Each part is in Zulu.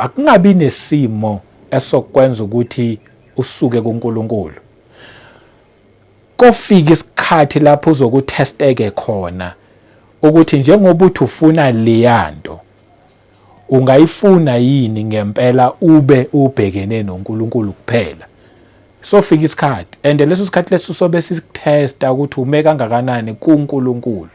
akungabi nesimo esokwenza ukuthi usuke kuNkulunkulu. Kofika isikhathi lapho uzokuthesteke khona ukuthi njengoba uthi ufuna leyanto ungayifuna yini ngempela ube ubhekene noNkulunkulu kuphela. Sofika isikhathi and leso sikhathi leso sobe sikuthesta ukuthi ume kangakanani kuNkulunkulu.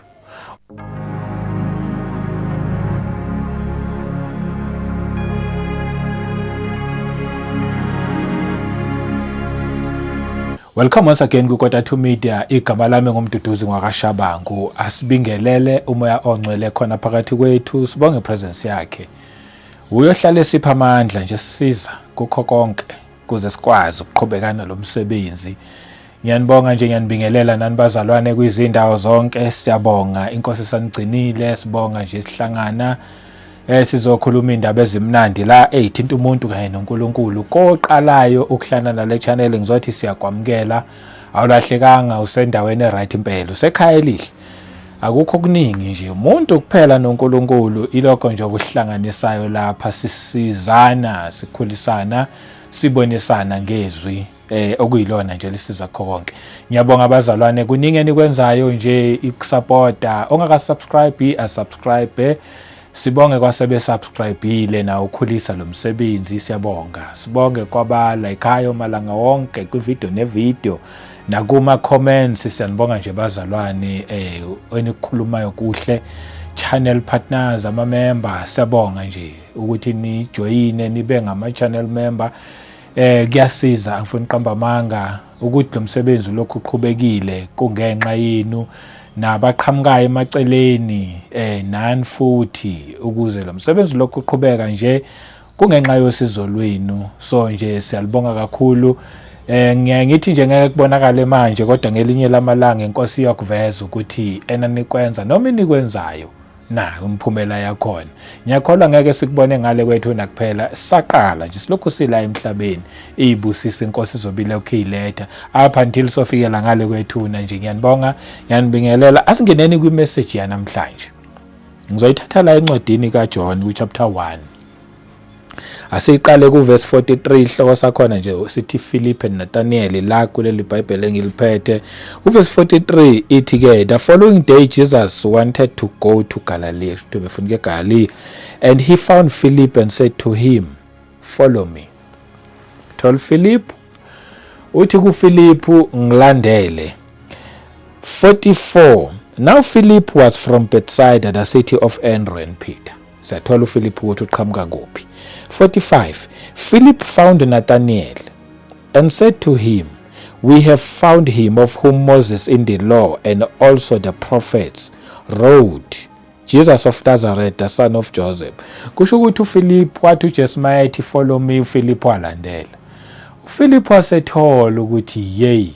Welcome once again kuKota2 Media. Igama lami ngumduduzi ngwakaShabangu. Asibingelele umoya ongcwele khona phakathi kwethu, sibonge presence yakhe. Uyohlala esipha amandla nje sisiza kukho konke kuze sikwazi ukuqhubekana lo msebenzi. Ngiyanibonga nje, ngiyanibingelela nani bazalwane kwizindawo zonke. Siyabonga inkosi sanigcinile, sibonga nje sihlangana sizokhuluma indaba ezimnandi la eyithinta umuntu kanye noNkulunkulu. Koqalayo ukuhlana nale channel ngizothi siyakwamukela. Awulahlekanga, usendaweni eright impela, usekhaya elihle. Akukho kuningi nje umuntu kuphela noNkulunkulu, ilokho nje okuhlanganisayo lapha, sisizana, sikhulisana, sibonisana ngezwi okuyilona nje lisiza konke. Ngiyabonga abazalwane kuningi enikwenzayo nje ikusupporta. Ongaka-subscribe asubscribe. Sibonge kwasebe subscribeile na ukhulisa lo msebenzi, siyabonga. Sibonge kwabalikeayo malanga wonke kwivideo nevideo nakuma comments. Siyanibonga nje bazalwane enikhulumayo kuhle, channel partners, ama members. Siyabonga nje ukuthi ni joine nibe ngama channel member. Kuyasiza, angifuni uqamba amanga ukuthi lo msebenzi lokhu uqhubekile kungenxa yenu nabaqhamukayo emaceleni nani futhi, ukuze lo msebenzi lokhu uqhubeka nje kungenxa yosizo lwenu. So nje siyalibonga kakhulu. Ngithi nje ngeke kubonakale manje kodwa ngelinye lamalanga inkosi iyakuveza ukuthi enanikwenza noma inikwenzayo na umphumela yakhona. Ngiyakholwa ngeke sikubone ngale kwethu nakuphela, saqala nje silokhu sila emhlabeni. Izibusisa inkosi izobile ukhiletha apha until sofikela ngale kwethu na nje. Ngiyanibonga, ngiyanibingelela. Asingeneni kwi-message yanamhlanje. Ngizoyithatha la encwadini kaJohn chapter 1. Asiqale ku verse 43, ihloko sakhona nje sithi Philip and Nathaniel la kuleli Bible engiliphethe. Verse 43 ithi ke, the following day Jesus wanted to go to Galilee, to befuna eGalilee, and he found Philip and said to him, follow me. Told Philip, uthi ku Philip ngilandele. 44, now Philip was from Bethsaida, the city of Andrew and Peter. Sathola uPhilip ukuthi uqhamuka kuphi. 45, Philip found Nathanael and said to him, we have found him of whom Moses in the law and also the prophets wrote, Jesus of Nazareth, the son of Joseph. Kusho ukuthi uPhilip wathi uJesmaya ethi follow me, uPhilip walandela. uPhilip wasethola ukuthi yey,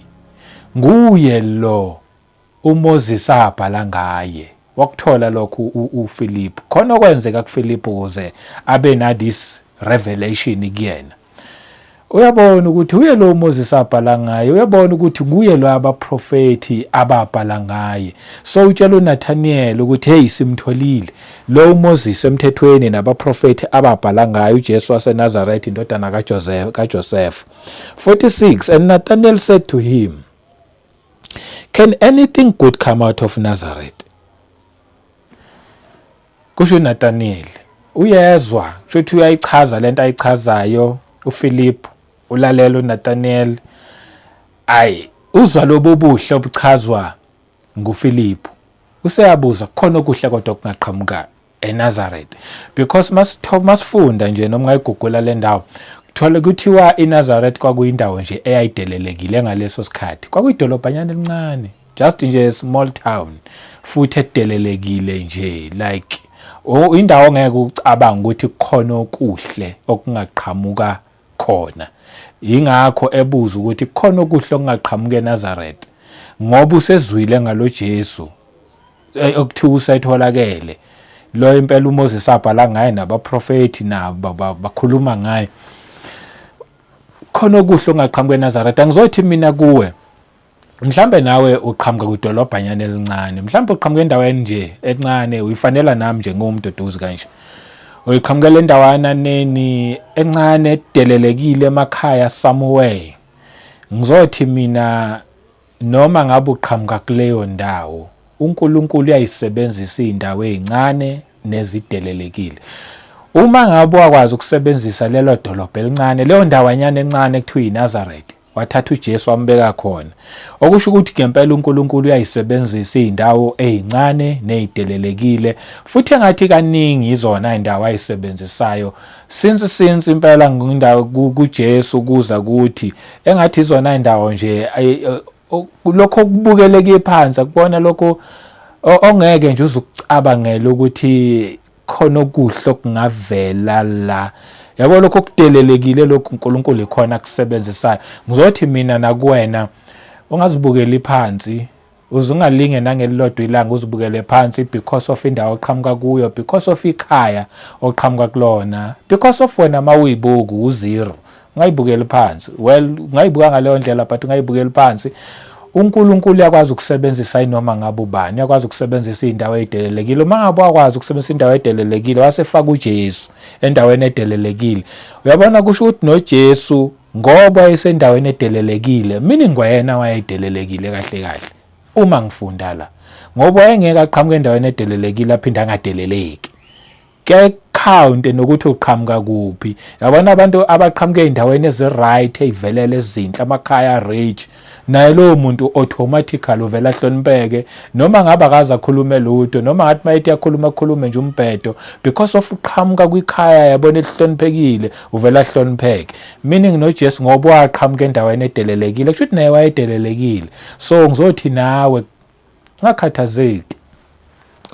nguye lo uMoses abhala ngaye. Wakuthola lokhu uPhilip khona okwenzeka kuPhilip ukuze abe na this revelation kuyena. Uyabona ukuthi uye lo Moses abhala ngaye, uyabona ukuthi nguye lo abaprofeti ababhala ngaye. So utshela uNathaniel ukuthi hey, simtholile lo Moses emthethweni nabaprofeti ababhala ngaye, uJesu waseNazareth indodana kaJoseph. 46, and Nathaniel said to him, can anything good come out of Nazareth? Kusho Nathaniel uyezwa ukuthi uyayichaza lento ayichazayo uPhilip, ulalela uNathaniel, uzwa lobo buhle obuchazwa nguPhilip. Useyabuza khona okuhle kodwa kungaqhamuka eNazareth, because masifunda nje noma ngayigugula le ndawo kuthola kuthiwa iNazareth kwakuyindawo nje eyayidelelekile ngaleso sikhathi. Kwakuyidolobhanyana elincane, just nje small town, futhi edelelekile nje, like indawo ngeke ucabanga ukuthi khona okuhle okungaqhamuka khona. Ingakho ebuza ukuthi khona okuhle okungaqhamuka eNazareth, ngoba usezwile ngalo Jesu okuthiwa usetholakele lo impela uMoses abhala ngaye nabaprofeti nabo bakhuluma ngaye. Khona okuhle okungaqhamuka eNazareth. Angizothi mina kuwe mhlambe nawe uqhamuka kwidolobhanyana elincane, mhlambe uqhamuka endaweni nje encane, uyifanela nami nje ngomduduzi kanje. uyiqhamukela endawana neni encane edelelekile emakhaya somewhere. Ngizothi mina noma ngabe uqhamuka kuleyo ndawo, uNkulunkulu uyayisebenzisa izindawo ezincane nezidelelekile. Uma ngabe wakwazi ukusebenzisa lelo dolobha elincane, leyo ndawanyana encane ekuthiwa iNazareth, wathatha uJesu wambeka khona, okusho ukuthi ngempela uNkulunkulu uyayisebenzisa izindawo ezincane nezidelelekile, futhi engathi kaningi izona izindawo ayisebenzisayo since impela ngindawo kuJesu kuza kuthi engathi izona izindawo nje lokho okubukeleke phansi, akubona lokho ongeke nje uzukucabangela ukuthi khona okuhle okungavela la. Yabo lokho kudelelekile lokho uNkulunkulu ikhona kusebenzisayo. Ngizothi mina nakuwena ungazibukeli phansi, uzungalinge nangelilodwa ilanga uzibukele phansi because of indawo oqhamuka kuyo, because of ikhaya oqhamuka kulona, because of wena mawuyibuka uzero. Ungayibukeli phansi. Well, ungayibuka ngaleyo ndlela but ungayibukeli phansi. uNkulunkulu uyakwazi ukusebenzisa inoma ngabe ubani, uyakwazi ukusebenzisa izindawo ezidelelekile. Uma ngabe wakwazi ukusebenzisa indawo ezidelelekile, wasefaka uJesu endaweni ezidelelekile. Uyabona kusho ukuthi noJesu ngoba wayesendaweni ezidelelekile, mina ngwena wayedelelekile kahle kahle. Uma ngifunda la, ngoba wayengeke aqhamuke endaweni ezidelelekile aphinde angadeleleki. Ke count nokuthi uqhamuka kuphi. Yabona abantu abaqhamuke endaweni eziright ezivelele ezinhle, amakhaya rich, naye lowo muntu automatically uvela hlonipheke, noma ngabe akaza akhulume lutho, noma ngathi mayithi yakhuluma nje umbhedo, because of uqhamuka kwikhaya yabona elihloniphekile uvela hlonipheke. Meaning noJesu ngoba waqhamuka endaweni edelelekile, kusho ukuthi naye wayedelelekile. So ngizothi nawe ngakhathazeki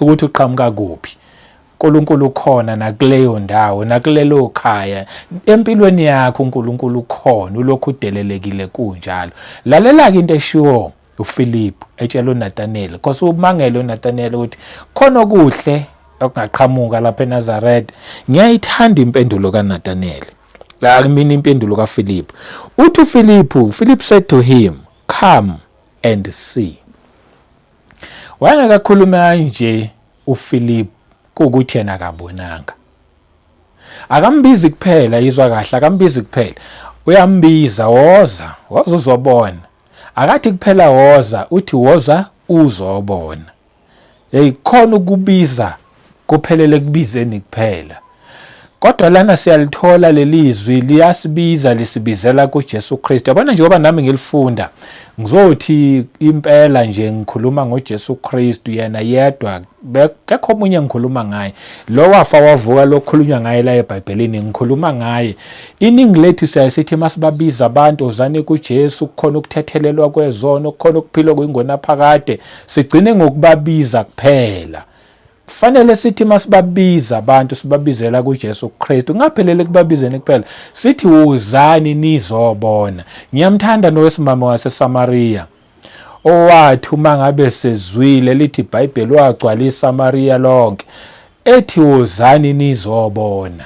ukuthi uqhamuka kuphi. uNkulunkulu khona nakuleyo ndawo, nakulelo khaya, empilweni yakho uNkulunkulu khona, ulokhu udelelekile kunjalo. Lalela-ke into eshiwo uPhilip etshela uNathaniel, because umangele uNathaniel ukuthi khona okuhle okungaqhamuka lapha eNazaretha. Ngiyayithanda impendulo kaNathaniel. La mina impendulo kaPhilip. Uthi Philip said to him, "Come and see." Wayengakakhuluma kanje uPhilip ukuthi yena akabonanga. Akambizi kuphela, izwa kahle, akambizi kuphela. Uyambiza, woza uzobona. Akathi kuphela woza, uthi woza uzobona. Khona ukubiza kuphelele kubizeni kuphela. Kodwa lana siyalithola lelizwi liyasibiza, lisibizela kuJesu Kristu. Yabona njengoba nami ngilifunda, ngizothi impela nje ngikhuluma ngoJesu Kristu yena yedwa, bekho omunye ngikhuluma ngaye. Lo wafa wavuka lokhulunywa ngaye la eBhayibhelini ngikhuluma ngaye. Iningi lethu siyasithi masibabiza abantu ozane kuJesu, kukhona ukuthethelelwa kwezono, kukhona ukuphila kuyingona phakade, sigcine ngokubabiza kuphela. Kufanele sithi masibabiza abantu sibabizela kuJesu Kristu, ngaphelele kubabizeni kuphela, sithi uzani nizobona. Ngiyamthanda nowesimama waseSamaria owathi uma ngabe sezwile lithi iBhayibheli wagcwala iSamaria lonke, ethi uzani nizobona.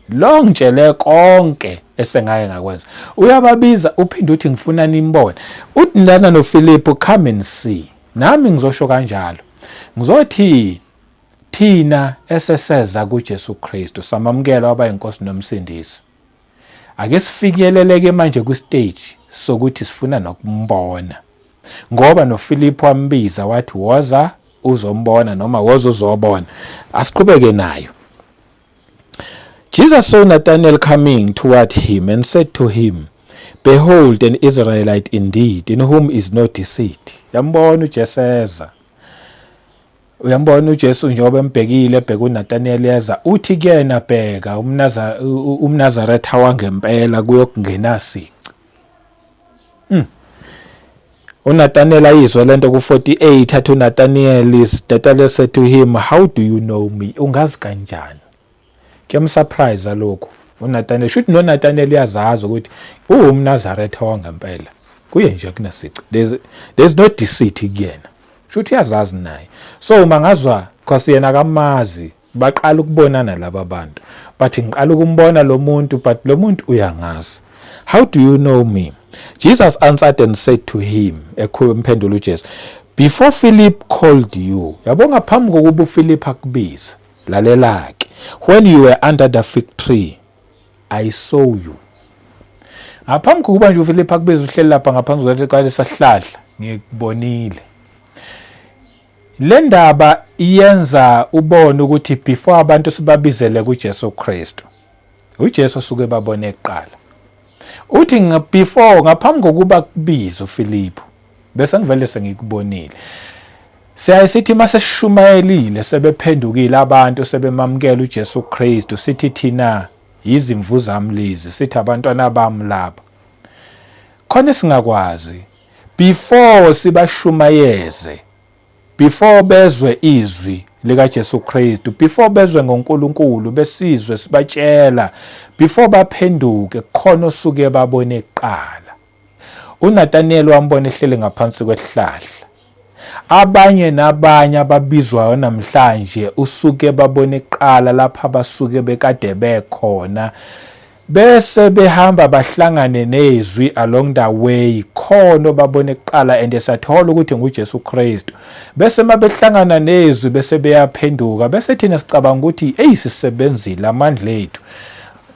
Lo ngitshele konke esengaye ngakwenza. Uyababiza uphinde uthi ngifuna nimbone. Uthi lana noPhilip, come and see. Nami ngizosho kanjalo. Ngizothi thina eseseza kuJesu Kristu, samamukela waba inkosi nomsindisi, ake sifikeleleke manje ku-stage sokuthi sifuna nokumbona. Ngoba noPhilip wambiza wathi woza uzombona noma woza uzobona. Asiqhubeke nayo. Jesus saw Nathanael coming toward him and said to him, "Behold, an Israelite indeed, in whom is no deceit." Yambona uJeseza. Uyambona uJesu njengoba embhekile, ebheka uNathaniel yeza, uthi kuyena bheka umNazaretha wangempela kuyokungena sici. uNathaniel ayizwa lento ku-48, athi uNathaniel said to him, "How do you know me?" Ungazi kanjani? Kuyamsurprise lokho. uNathaniel shuthi noNathaniel uyazazi ukuthi uwumNazaretha wangempela. Kuye nje kunasici. There's no deceit kuyena. Shuthi uyazazi naye. So uma ngazwa because yena akamazi, baqala ukubonana laba bantu. But ngiqala ukumbona lo muntu, but lo muntu uyangazi. How do you know me? Jesus answered and said to him, imphendula uJesu, "Before Philip called you." Yabonga phambi kokuba uPhilip akubize. lalela-ke, when you were under the fig tree, I saw you. Ngaphambi kokuba nje uFilipi akubiza uhleli lapha ngaphansi kwalesa sihlahla, ngikubonile. Le ndaba iyenza ubone ukuthi before abantu sibabizele kuJesu Kristu, uJesu suke babone eqala. Uthi before, ngaphambi kokuba kubize uFilipi, bese ngivele sengikubonile. Siyasithi mase sishumayelile sebephendukile abantu sebemamukela uJesu Kristu, sithi thina izimvu zami lezi, sithi abantwana bami lapha. Khona singakwazi before sibashumayeze, before bezwe izwi lika Jesu Kristu, before bezwe ngoNkulunkulu besizwe sibatshela, before baphenduke khona osuke babone eqala. uNathaniel wambona ehlele ngaphansi kwesihlahla. Abanye nabanye ababizwayo namhlanje usuke babone eqala lapha abasuke bekade bekhona, bese behamba bahlangane nezwi along the way khona babone eqala and esathola ukuthi nguJesu Kristu. Bese mabehlangana nezwi bese beyaphenduka, bese thina sicabanga ukuthi sisebenzile amandla ethu.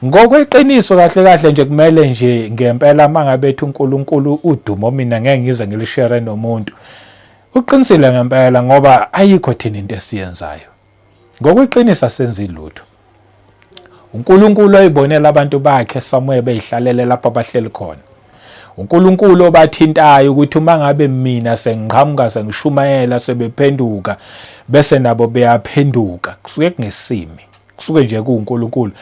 Ngokweqiniso kahle nje kumele nje ngempela mangabethi uNkulunkulu udumo mina ngeke ngize ngilishare nomuntu. Uqinisile ngempela ngoba ayikho thina into esiyenzayo. Ngokweqiniso asenzi lutho. uNkulunkulu oyibonela abantu bakhe somewhere beyihlalele lapha abahleli khona. uNkulunkulu obathintayo ukuthi uma ngabe mina sengiqhamuka sengishumayela sebephenduka bese nabo beyaphenduka, kusuke kungesimi, kusuke nje kuuNkulunkulu.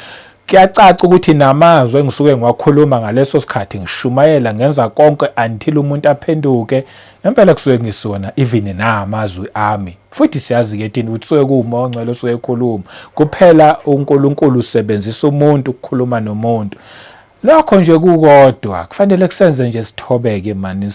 Kuyacaca ukuthi namazwi engisuke ngiwakhuluma ngaleso sikhathi ngishumayela ngenza konke until umuntu aphenduke, ngempela kusuke ngisona even namazwi ami. Futhi siyazi ke thina ukuthi suke kuuMoya osuke ekhuluma, kuphela uNkulunkulu usebenzisa umuntu ukukhuluma nomuntu. Lokho nje kukodwa kufanele kusenze nje sithobeke mani,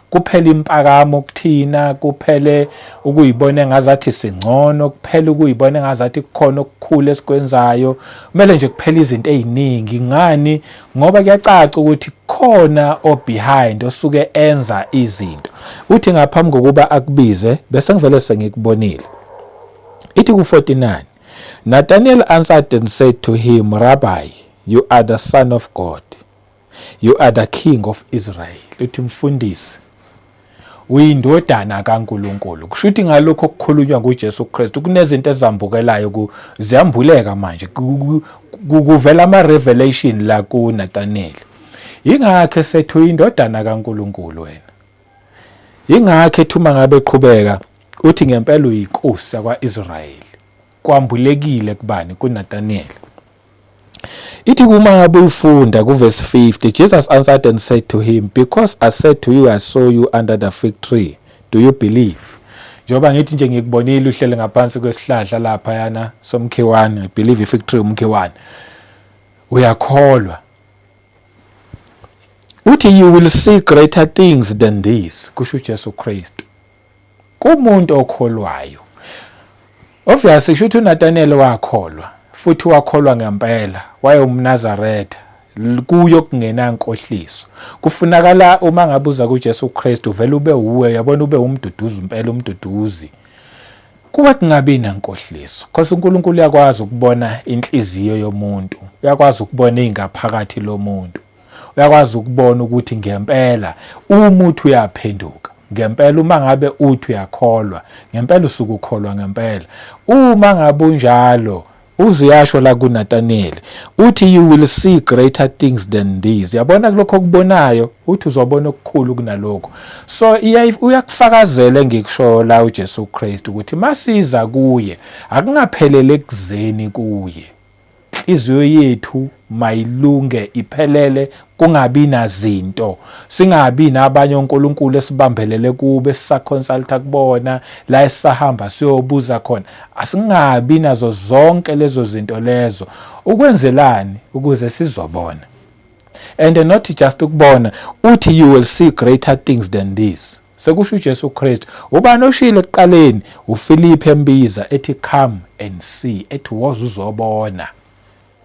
kuphela impakamo kuthina, kuphele ukuyibona engazathi singcono, kuphela ukuyibona engazathi kukhona okukhulu esikwenzayo. Kumele nje kuphela izinto eziningi. Ngani? Ngoba kuyacaca ukuthi khona behind osuke enza izinto. Uthi ngaphambi kokuba akubize bese ngivele sengikubonile. Ithi ku49, Nathanael answered and said to him, Rabbi, you are the Son of God. You are the King of Israel. Uthi mfundisi, uyindodana kaNkulunkulu. Kushuthi ngalokho okukhulunywa nguJesu Kristu kunezinto ezambukelayo, ziyambuleka manje. Kuvela ama-revelation la kuNathanael. Ingakho esethi uyindodana kaNkulunkulu wena. Ingakho ethi uma ngabe eqhubeka uthi ngempela uyinkosi yakwa-Israyeli. Kwambulekile kubani? kuNathanael. Ithi kuma ngabe ufunda kuverse 50, Jesus answered and said to him, because I said to you I saw you under the fig tree, do you believe? Njoba ngithi nje ngikubonile uhlele ngaphansi kwesihlahla lapha yana somkhiwane, I believe ifig tree umkhiwane, uyakholwa? Uthi you will see greater things than this, kusho uJesu Kristu kumuntu okholwayo. Obviously kusho ukuthi uNathanael wakholwa, futhi wakholwa ngempela, wayewumNazaretha, kuyo kungena nkohliso. Kufunakala uma ngabuza kuJesu Kristu vele ube uwe, yabona ube umduduzi impela, umduduzi. Kuba kungabi nankohliso, because uNkulunkulu uyakwazi ukubona inhliziyo yomuntu, uyakwazi ukubona ingaphakathi lomuntu, uyakwazi ukubona ukuthi ngempela umuntu uyaphenduka. Ngempela uma ngabe uthi uyakholwa, ngempela usuke ukholwa ngempela. Uma ngabe unjalo uziyasho la kuNathanael uthi you will see greater things than these. Yabona lokho okubonayo uthi uzobona okukhulu kunalokho. So uyakufakazela ngikusho la uJesu Kristu ukuthi masiza kuye akungaphelele ekuzeni kuye. Izwi yethu mayilunge iphelele, kungabi nazinto, singabi nabanye uNkulunkulu esibambelele kube sisaconsulta kubona la esahamba siyobuza khona. Asingabi nazo zonke lezo zinto lezo. Ukwenzelani? Ukuze sizobona. And not just ukubona, uthi you will see greater things than this. Sekusho uJesu Kristu. Ubani oshilo ekuqaleni? uFilipi embiza ethi come and see, ethi woza uzobona.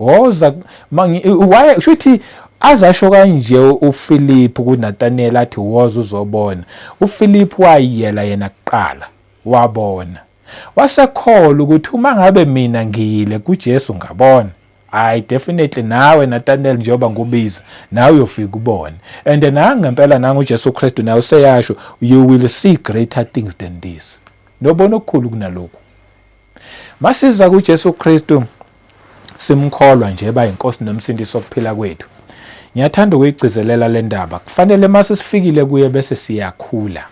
Woza why shuthi azasho kanje uFilipi kuNathanael athi woza uzobona. uFilipi wayiyela yena kuqala wabona. wasekholwa ukuthi uma ngabe mina ngiyile kuJesu ngabona, definitely nawe Nathaniel njengoba ngubiza nawe uyofika ubone. And ngempela nangu uJesu Kristu nawe useyasho, you will see greater things than this. Nobona okukhulu kunalokho. Masiza kuJesu Kristu simkholwa nje bayinkosi nomsindisi wokuphila kwethu. Ngiyathanda ukuyigcizelela le ndaba. Kufanele masisifikile kuye bese siyakhula.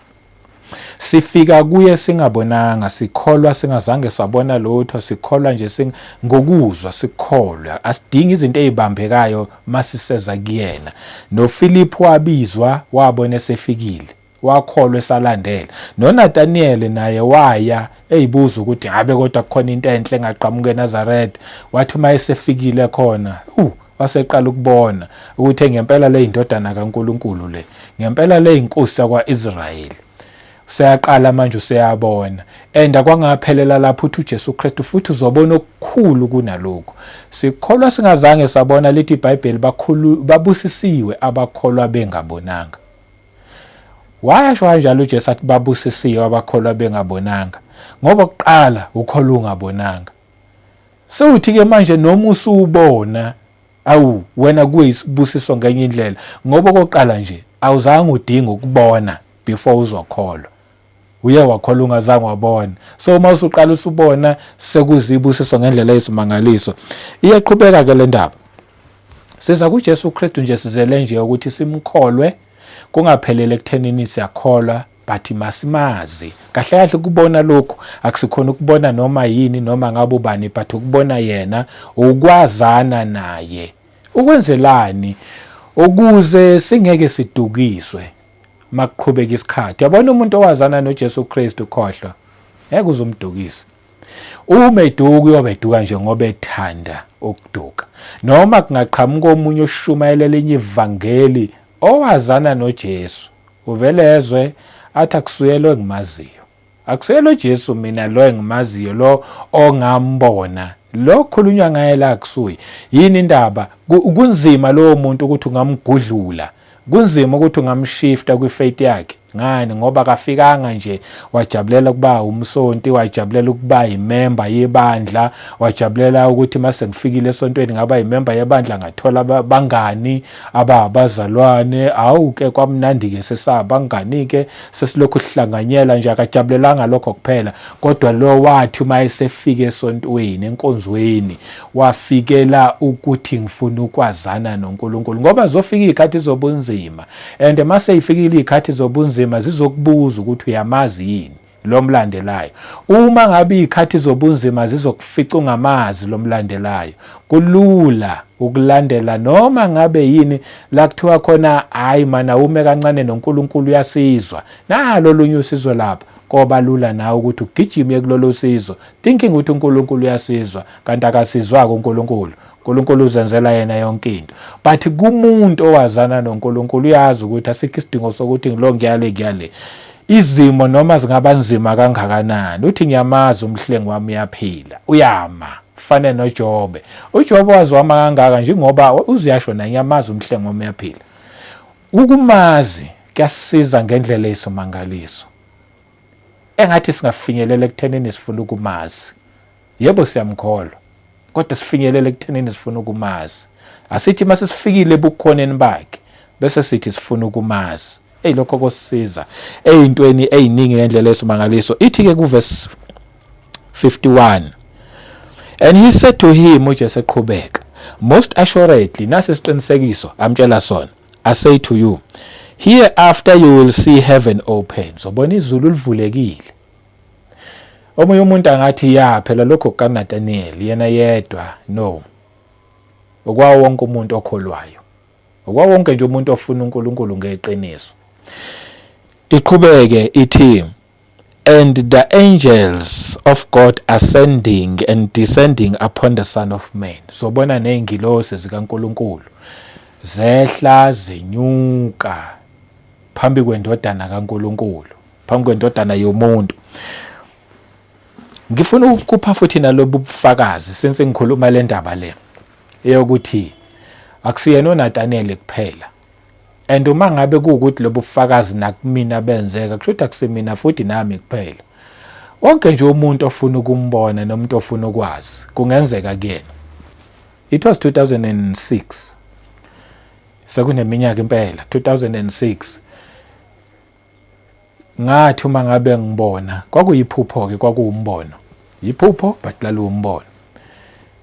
Sifika kuye singabonanga, sikholwa singazange sabona lutho, sikholwa nje ngokuzwa sikholwa. Asidingi izinto ezibambekayo masiseza kuyena. noPhilip wabizwa wabona esefikile, wakholwa esalandela. noNathaniel naye waya eyibuza ukuthi ngabe kodwa kukhona into enhle engaqhamuka eNazaretha. Wathi uma esefikile khona waseqala ukubona ukuthi ngempela le indodana kaNkulunkulu le, ngempela le inkosi yakwa-Israyeli. Useyaqala manje useyabona. And akwangaphelela lapho uthi uJesu Kristu futhi uzobona okukhulu kunalokho. Sikholwa singazange sabona lithi iBhayibheli babusisiwe abakholwa bengabonanga. Wayasho kanjalo uJesu athi babusisiwe abakholwa bengabonanga? Ngoba kuqala ukholwa ungabonanga. Sewuthi-ke manje noma usubona wena kuyisibusiso ngenye indlela, ngoba okokuqala nje awuzange udinga ukubona before uzokholwa. Uye wakholwa ungazange wabona. So uma usuqala usubona sekuzibusiso ngendlela eyisimangaliso. Iyaqhubeka ke le ndaba. Siza kuJesu Kristu nje sizele nje ukuthi simkholwe, kungaphelele ekuthenini siyakholwa but masimazi. Kahle kahle kubona lokhu akusikhona ukubona noma yini noma ngabe ubani, but ukubona yena, ukwazana naye. Ukwenzelani? Ukuze singeke sidukiswe makuqhubeka isikhathi. Yabona umuntu owazana noJesu Kristu khohlwa ngeke uzumdukisa. Uma eduka uyobeduka nje ngoba ethanda ukuduka. Noma kungaqhamuka omunye oshumayela enye ivangeli owazana noJesu, uvele ezwe athi akusuyelo engimaziyo. Akusuyelo uJesu mina lo engimaziyo, lo ongambona, lo khulunywa ngaye la kusuye. Yini indaba? Kunzima lo muntu ukuthi ungamgudlula. Kunzima ukuthi ungamshifta kwifaith yakhe. Ngani? Ngoba kafikanga nje wajabulela ukuba umsonti, wajabulela ukuba imember yebandla, wajabulela ukuthi mase ngifikile esontweni ngaba imember yebandla ngathola bangani abazalwane. Ke kwamnandi ke sesabangani ke sesilokhu sihlanganyela nje, akajabulelanga lokho kuphela. Kodwa lo wathi uma esefika esontweni enkonzweni wafikela ukuthi ngifuna ukwazana noNkulunkulu, ngoba zofika izikhathi zobunzima. And mase ifikile izikhathi zobunzima zizokubuza ukuthi uyamazi yini lo mlandelayo. Uma ngabe izikhathi zobunzima zizokufica ungamazi lo mlandelayo, kulula ukulandela noma ngabe yini la kuthiwa khona mana ume kancane noNkulunkulu uyasizwa. Nalo lunye usizo lapha, koba lula nawe ukuthi ugijime kulolo sizo thinking ukuthi uNkulunkulu uyasizwa kanti akasizwa kuNkulunkulu. uNkulunkulu uzenzela yena yonke into. But kumuntu owazana noNkulunkulu uyazi ukuthi asikho isidingo sokuthi ngilo ngiyale. Izimo noma zingaba nzima kangakanani, uthi ngiyamazi umhlengi wami uyaphila. Uyama. Fane noJobe. uJobe wazwama kangaka njengoba uziyasho na ngiyamazi umhlengi wami uyaphila. Ukumazi kuyasiza ngendlela eyisimangaliso. Engathi singafinyelela ekuthenini sifuna ukumazi. Yebo siyamkholwa, kodwa sifinyelela ekuthenini sifuna ukumazi. Asithi mase sifikile ebukhoneni bakhe bese sithi sifuna ukumazi. Lokho kosisiza eyintweni eyiningi ngendlela eyisimangaliso. Ithi-ke kuverse 51, and he said to him, uJesu eqhubeka, most assuredly, nasi isiqinisekiso amtshela sona, I say to you, hereafter you will see heaven open. Zobona izulu livulekile. Omunye umuntu angathi phela lokho kaNathaniel yena yedwa. No. Okwawo wonke umuntu okholwayo. Okwawo wonke nje umuntu ofuna uNkulunkulu ngeqiniso. Iqhubeke ithi, and the angels of God ascending and descending upon the Son of Man. Sobona nezingilosi zikaNkulunkulu zehla zenyuka phambi kwendodana kaNkulunkulu, phambi kwendodana yomuntu. Ngifuna ukupha futhi nalobu bufakazi senze ngikhuluma le ndaba le eyokuthi akusiyena uNathaniel kuphela. And uma ngabe kuukuthi lobu bufakazi nakumina benzeka, kusho ukuthi akusimina futhi nami kuphela. wonke nje umuntu ofuna ukumbona nomuntu ofuna ukwazi kungenzeka kuyena. It was 2006, sekuneminyaka impela, 2006. Ngathi uma ngabe ngibona kwakuyiphupho-ke, kwakuwumbono, yiphupho but laluwumbono.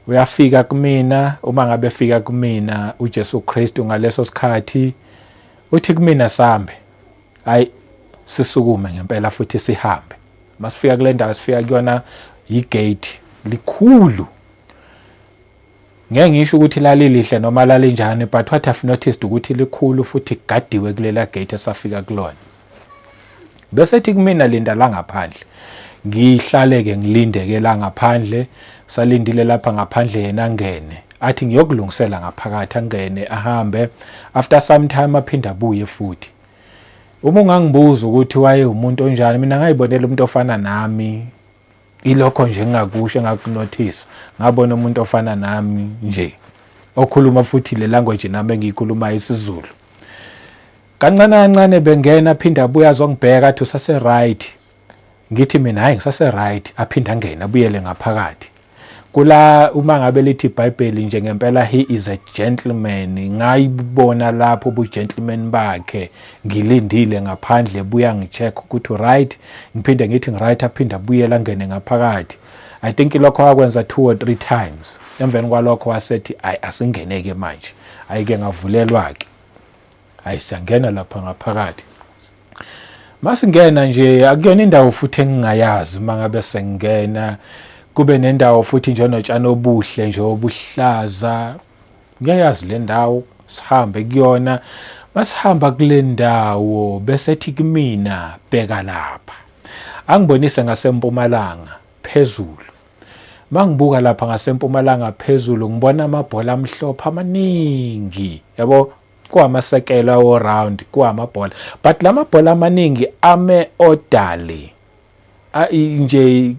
Uyafika kumina, uma ngabe efika kumina uJesu Kristu ngaleso sikhathi uthi kumina sambe, hayi sisukume ngempela futhi sihambe. Masifika kule ndawo sifika kuyona igate likhulu. Ngeke ngisho ukuthi lalilihle noma lalinjani, but what I've noticed ukuthi likhulu futhi gadiwe kulela gate esafika kulona. Bese thi kumina linda la ngaphandle. Ngihlaleke ngilindeke la ngaphandle, salindile lapha ngaphandle yena angene. Athi ngiyokulungisela ngaphakathi angene ahambe. After some time aphinda abuye futhi. Uma ungangibuza ukuthi waye umuntu onjani, mina ngayibonela umuntu ofana nami. Ilokho nje engakusho engakunotice. Ngabona umuntu ofana nami nje. Okhuluma futhi le language nami engiyikhuluma isiZulu. Kancane kancane bengena aphinda abuye azongibheka athi usase right. Ngithi mina hayi ngisase right, aphinda angena abuyele ngaphakathi. Kula uma ngabe lithi iBhayibheli nje ngempela he is a gentleman, ngayibona lapho ubugentleman bakhe. Ngilindile ngaphandle buya ngicheck ukuthi right, ngiphinde ngithi right aphinda abuyela angene ngaphakathi. I think lokho akwenza 2 or 3 times. Emveni kwalokho wasethi asingeneke manje, ayike ngavulelwa ke. Ayisangena lapha ngaphakathi. Masingena nje akuyona indawo futhi engingayazi mangabe sengena. Kube nendawo futhi nje onotshani obuhle nje obuhlaza. Ngiyayazi le ndawo, sihambe kuyona. Masihamba kule ndawo bese ethi kumina bheka lapha. Angibonise ngasempumalanga phezulu. Mangibuka lapha ngasempumalanga phezulu ngibona amabhola amhlophe amaningi. Yabo kuwamasekela all round kuwamabhola. But lamabhola amaningi ame odali. Nje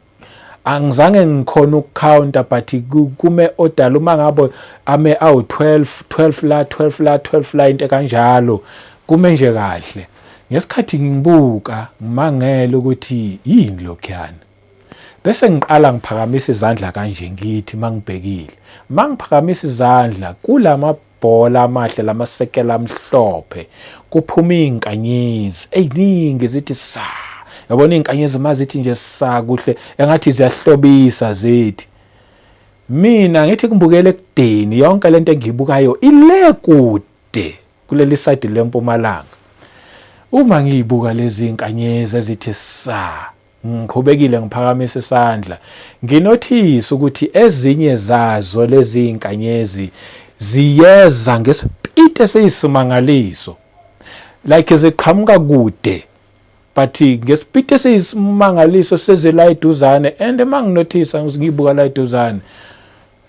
angizange ngikhona ukucounta but kume odala uma ngabo ame awu 12 la 12 la 12 la into kanjalo kume nje kahle. Ngesikhathi ngibuka ngimangele ukuthi yini lokhuyana. Bese ngiqala ngiphakamisa izandla kanje ngithi mangibhekile. Mangiphakamisa izandla kulamabhola amahle lamasekela amhlophe kuphuma izinkanyezi eziningi zithi sa. Yabona izinkanyezi mazithi nje sa kuhle engathi ziyahlobisa zithi. Mina ngithi ngibukele ekudeni yonke lento engiyibukayo ile kude kuleli side lempumalanga. Uma ngiyibuka lezi zinkanyezi ezithi sa ngikhubekile ngiphakamisa isandla nginothisa ukuthi ezinye zazo lezi zinkanyezi ziyeza ngesipidi esiyisimangaliso like ziqhamuka kude but ngesipidi esiyisimangaliso sezela eduzane and manginothisa ngizibuka la eduzane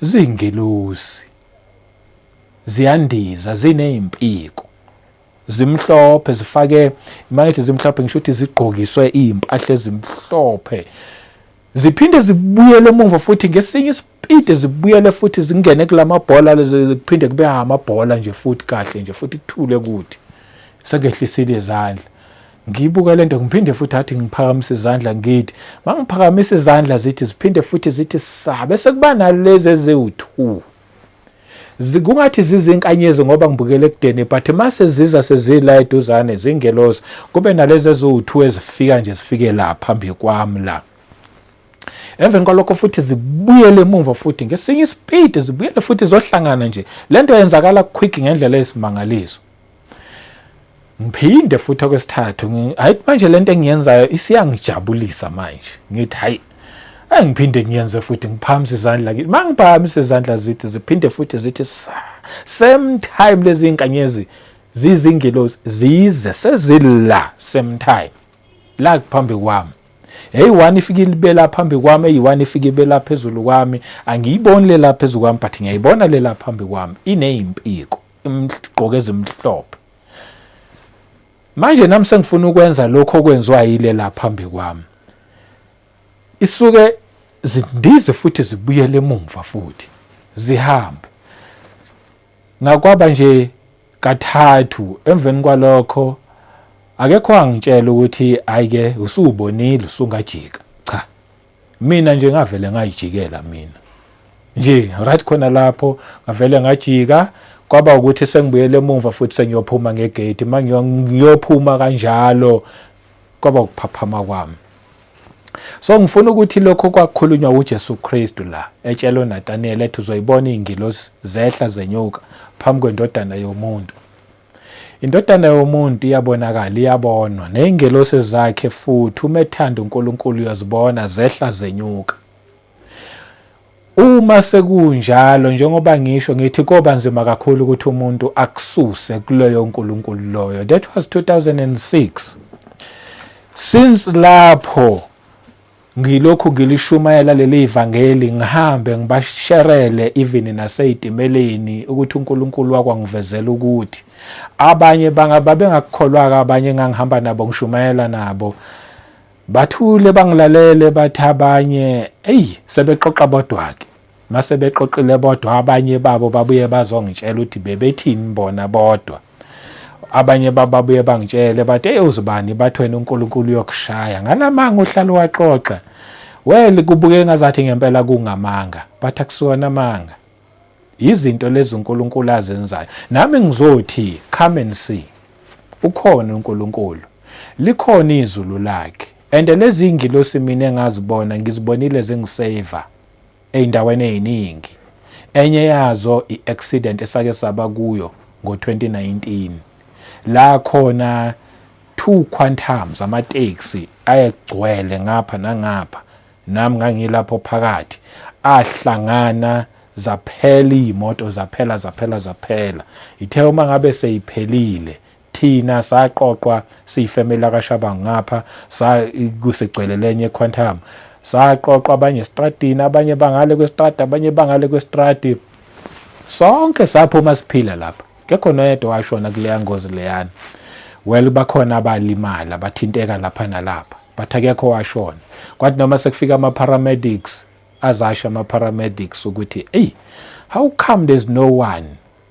zingelosi ziyandiza zinempiko zimhlophe zifake mangithi zimhlophe ngisho ukuthi zigqokiswe impahla ezimhlophe ziphinde zibuyele emuva futhi ngesinye isipidi zibuyele futhi zingene kulamabhola lezi kuphinde kube amabhola nje futhi kahle nje futhi kuthule kuthi sekehlisile izandla ngibuka lento ngiphinde futhi athi ngiphakamisa izandla ngithi mangiphakamisa izandla zithi ziphinde futhi zithi sabe sekuba nalezi eziwu2 kungathi zizinkanyezi ngoba ngibukele ekudeni but mase ziza sezila eduzane zingelosi kube nalezi eziwu2 ezifika nje zifike la phambi kwami la. Emveni kwalokho futhi zibuyele emuva futhi ngesinye isipidi zibuyele futhi zohlangana nje lento yenzakala quick ngendlela esimangaliso. Ngiphinde futhi okwesithathu hayi manje lento engiyenzayo isiyangijabulisa manje ngithi hayi angiphinde ngiyenze futhi ngiphakamisa izandla ngithi mangiphakamisa izandla zithi ziphinde futhi zithi same time lezi inkanyezi zizingelosi zize sezila same time la phambi kwami. Hey one ifike libela phambi kwami, eyi1 ifike ibela phezulu kwami, angiyiboni lela phezulu kwami but ngiyayibona lela phambi kwami inezimpiko imgqoke ezimhlophe. Manje nami sengifuna ukwenza lokho okwenziwa yile la phambi kwami. Isuke zindize futhi zibuyele emuva futhi zihambe. Ngakwaba nje kathathu emveni kwalokho akekho angitshela ukuthi ayike usubonile usungajika. Cha, mina nje ngavele ngayijikela mina nje right khona lapho ngavele ngajika kwaba ukuthi sengibuyele emuva futhi sengiyophuma ngegate mangiyophuma kanjalo kwaba ukuphaphama kwami. So ngifuna ukuthi lokho kwakhulunywa uJesu Kristu la etshela uNathaniel ethi uzoyibona ingilosi zehla zenyuka phambi kwendodana yomuntu. Indodana yomuntu iyabonakala, iyabonwa nezingelosi zakhe futhi umethanda uNkulunkulu uyazibona zehla zenyuka. Uma sekunjalo njengoba ngisho ngithi koba nzima kakhulu ukuthi umuntu akususe kuleyo uNkulunkulu loyo. That was 2006. Since lapho ngilokhu ngilishumayela leli ivangeli ngihambe ngibasherele even naseyitimeleni ukuthi uNkulunkulu wakwangivezela ukuthi abanye babengakukholwa, abanye ngangihamba nabo ngishumayela nabo bathule bangilalele, bathi abanye sebeqoqa bodwa-ke. Mase beqoqile bodwa abanye babo babuye bazongitshela ukuthi bebethini bona bodwa. Abanye babuye bangitshele bathi uzibani bathi wena uNkulunkulu uyokushaya ngalamanga uhlala waxoxa. Well kubuke ngazathi ngempela kungamanga, bathi akusiona amanga. Izinto lezi uNkulunkulu azenzayo. Nami ngizothi come and see. Ukhona uNkulunkulu. Likhona izulu lakhe. And lezi ingilosi mina engazibona ngizibonile zingiseva eindaweni eziningi. Enye yazo iaccident esake saba kuyo ngo2019. La khona 2 quantums amateksi ayegcwele ngapha nangapha, nami ngangilapho phakathi, ahlangana zaphela imoto zaphela. Ithe uma ngabe seyiphelile thina saqoqwa siyifamily kaShabangu ngapha kusegcwele lenye quantum, saqoqwa abanye estradini, abanye bangale kwestrada, abanye bangale kwestradi, sonke saphuma siphila lapha. Kekho noyedwa washona kuleya ngozi leyana. Well bakhona abalimala bathinteka lapha nalapha, but akekho washona. Kwathi noma sekufika ama-paramedics, azasho ama-paramedics ukuthi how come there's no one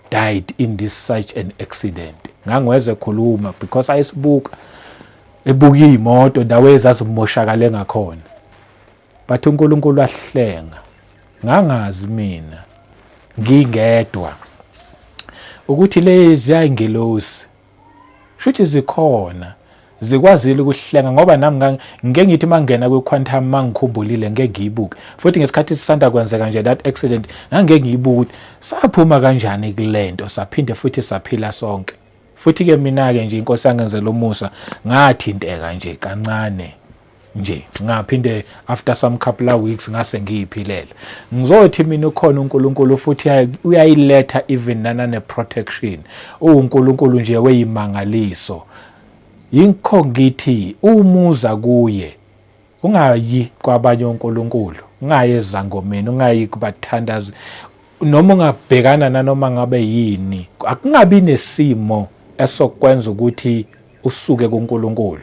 died in this such an accident? Ngangweze khuluma because ayisibuka ebuka imoto ndawo ezazimoshakale ngakhona, but uNkulunkulu ahlenga. Ngangazi mina ngingedwa ukuthi lezi ayingelosi shuthi zikhona zikwazile ukuhlenga, ngoba nami ngeke ngithi mangena kwequantum mangikhumbulile ngeke ngiyibuke futhi ngesikhathi sisanda kwenzeka nje that accident ngeke ngiyibuke ukuthi saphuma kanjani kulento saphinde futhi saphila sonke. Futhi ke mina ke nje inkosi yangenzela umusa ngathinteka nje kancane nje, ngaphinde after some couple of weeks ngase ngiyiphilela. Ngizothi mina ukhona uNkulunkulu futhi uyayiletha even nane protection. uNkulunkulu nje weyimangaliso. Yingakho ngithi umuza kuye ungayi kwabanye uNkulunkulu, ungayi ezangomeni, ungayi kubathandazi, noma ungabhekana nanoma ngabe yini, akungabi nesimo esokwenza ukuthi usuke kuNkulunkulu.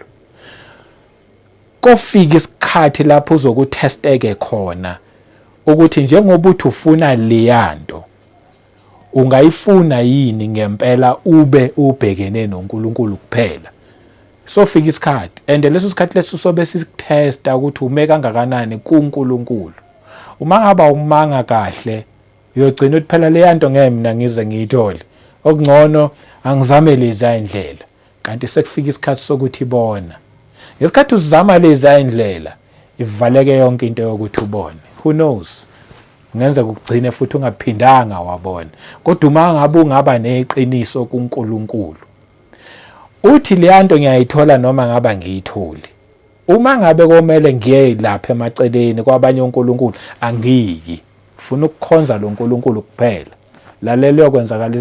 Kofika isikhathi lapho uzokuthesteke khona ukuthi njengoba uthi ufuna leyanto ungayifuna yini ngempela ube ubhekene noNkulunkulu kuphela. Sofika isikhathi and leso sikhathi leso sobe sikuthesta ukuthi ume kangakanani kuNkulunkulu. Uma ngaba umanga kahle uyogcina ukuthi phela leyanto ngeke mina ngize ngiyithole, okungcono angizame lezi indlela. Kanti sekufika isikhathi sokuthi ibona. Ngesikhathi uzama lezi indlela ivaleke yonke into yokuthi ubone. Who knows? Ngenza ukugcina futhi ungaphindanga wabona. Kodwa uma ngabe ungaba neqiniso kuNkulunkulu, uthi leyanto ngiyayithola noma ngaba ngiyitholi. Uma ngabe komele ngiye lapha emaceleni kwabanye uNkulunkulu angiyi. Ufuna ukukhonza lo uNkulunkulu kuphela. Lalela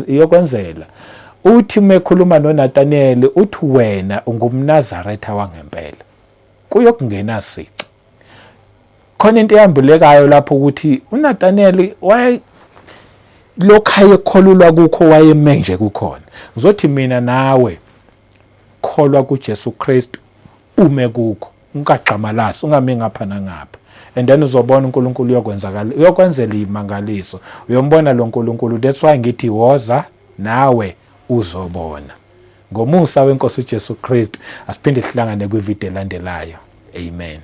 yokwenzela. Uthi mekhuluma noNathaniel uthi wena ungumNazaretha wangempela. Kuyokungena sici. Khona into eyambulekayo lapho ukuthi uNathaniel lokho ayekholulwa kukho wayeme nje kukhona. Ngizothi mina nawe kholwa kuJesu Kristu ume kukho, ungagxamalasi, ungami ngapha nangapha. And then uzobona uNkulunkulu uyokwenzela imangaliso. Uyombona lo uNkulunkulu. That's why ngithi woza nawe uzobona. Ngomusa weNkosi uJesu Kristu asiphinde sihlangane kwivideo elandelayo. Amen.